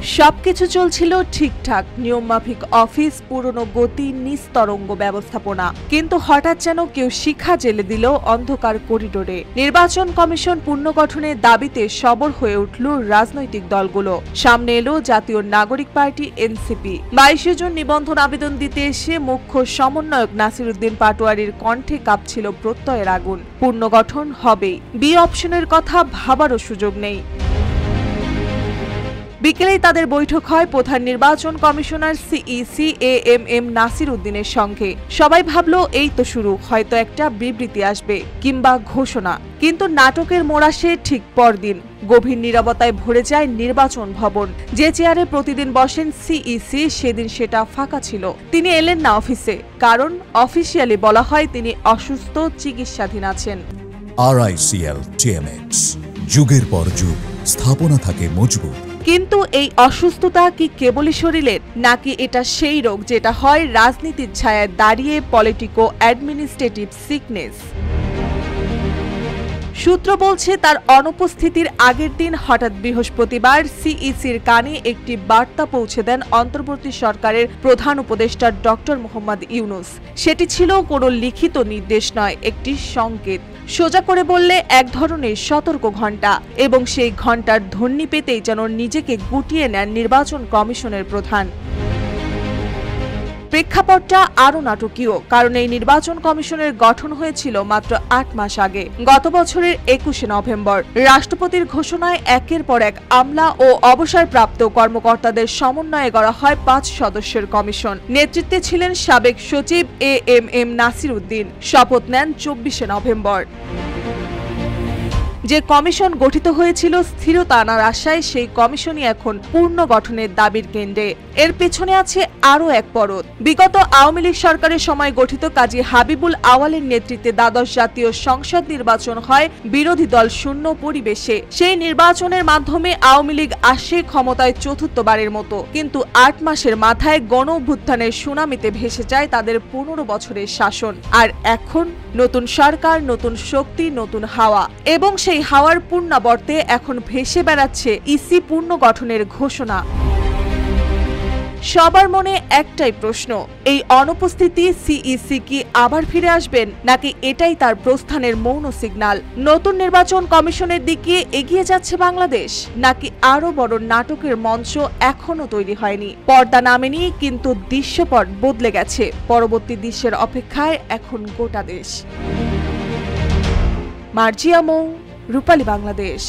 সবকিছু চলছিল ঠিকঠাক, নিয়মমাফিক অফিস, পুরনো গতি, নিস্তরঙ্গ ব্যবস্থাপনা। কিন্তু হঠাৎ যেন কেউ শিখা জেলে দিল অন্ধকার করিডোরে। নির্বাচন কমিশন পুনর্গঠনের দাবিতে সবর হয়ে উঠল রাজনৈতিক দলগুলো। সামনে এলো জাতীয় নাগরিক পার্টি এনসিপি। 22 জুন নিবন্ধন আবেদন দিতে এসে মুখ্য সমন্বয়ক নাসিরউদ্দিন পাটোয়ারির কণ্ঠে কাঁপছিল প্রত্যয়ের আগুন। পুনর্গঠন হবেই, বি অপশনের কথা ভাবারও সুযোগ নেই। বিকেলেই তাদের বৈঠক হয় প্রধান নির্বাচন কমিশনার সিইসি এএমএম নাসিরউদ্দিনের সঙ্গে। সবাই ভাবলো এই তো শুরু, হয়তো একটা বিবৃতি আসবে কিংবা ঘোষণা। কিন্তু নাটকের মোড় আসে ঠিক পরদিন। গভীর নীরবতায় ভরে যায় নির্বাচন ভবন। যে চেয়ারে প্রতিদিন বসেন সিইসি, সেদিন সেটা ফাঁকা ছিল। তিনি এলেন না অফিসে, কারণ অফিসিয়ালি বলা হয় তিনি অসুস্থ, চিকিৎসাধীন আছেন। RICL TMX, যুগের পর যুগ স্থাপনা থাকে মজবুত। কিন্তু এই অসুস্থতা কি কেবলই শরীরের, নাকি এটা সেই রোগ যেটা হয় রাজনীতির ছায়ায় দাঁড়িয়ে, পলিটিকো অ্যাডমিনিস্ট্রেটিভ সিকনেস? সূত্র বলছে তার অনুপস্থিতির আগের দিন হঠাৎ বৃহস্পতিবার সিইসির কানে একটি বার্তা পৌঁছে দেন অন্তর্বর্তী সরকারের প্রধান উপদেষ্টা ডক্টর মোহাম্মদ ইউনূস। সেটি ছিল কোনো লিখিত নির্দেশ নয়, একটি সংকেত। সোজা করে বললে এক ধরনের সতর্ক ঘণ্টা। এবং সেই ঘণ্টার ধ্বনি পেতেই যেন নিজেকে গুটিয়ে নেন নির্বাচন কমিশনের প্রধান। প্রেক্ষাপটটা আরও নাটকীয়, কারণ এই নির্বাচন কমিশনের গঠন হয়েছিল মাত্র 8 মাস আগে, গত বছরের 21 নভেম্বর। রাষ্ট্রপতির ঘোষণায় একের পর এক আমলা ও অবসরপ্রাপ্ত কর্মকর্তাদের সমন্বয়ে গড়া হয় 5 সদস্যের কমিশন। নেতৃত্বে ছিলেন সাবেক সচিব এএমএম নাসিরউদ্দিন। শপথ নেন 24 নভেম্বর। যে কমিশন গঠিত হয়েছিল স্থিরতা আনার আশায়, সেই কমিশনই এখন পূর্ণ গঠনের দাবির কেন্দ্রে। এর পেছনে আছে আরও এক পরত। বিগত আওয়ামী লীগ সরকারের সময় গঠিত কাজী হাবিবুল আওয়ালের নেতৃত্বে দ্বাদশ জাতীয় সংসদ নির্বাচন হয় বিরোধী দল শূন্য পরিবেশে। সেই নির্বাচনের মাধ্যমে আওয়ামী লীগ আসে ক্ষমতায় চতুর্থবারের মতো। কিন্তু 8 মাসের মাথায় গণ অভ্যুত্থানের সুনামিতে ভেসে যায় তাদের 15 বছরের শাসন। আর এখন নতুন সরকার, নতুন শক্তি, নতুন হাওয়া। এবং সেই হাওয়ার পূর্ণাবর্তে এখন ভেসে বেড়াচ্ছে ইসি পুনর্গঠনের ঘোষণা। সবার মনে একটাই প্রশ্ন, এই অনুপস্থিতি সিইসি কি আবার ফিরে আসবেন, নাকি এটাই তার প্রস্থানের মৌন সিগন্যাল? নতুন নির্বাচন কমিশনের দিকে এগিয়ে যাচ্ছে বাংলাদেশ, নাকি আরো বড় নাটকের মঞ্চ এখনো তৈরি হয়নি? পর্দা নামেনি, কিন্তু দৃশ্যপট বদলে গেছে। পরবর্তী দৃশ্যের অপেক্ষায় এখন গোটা দেশ। মার্জিয়া মৌ, রূপালী বাংলাদেশ।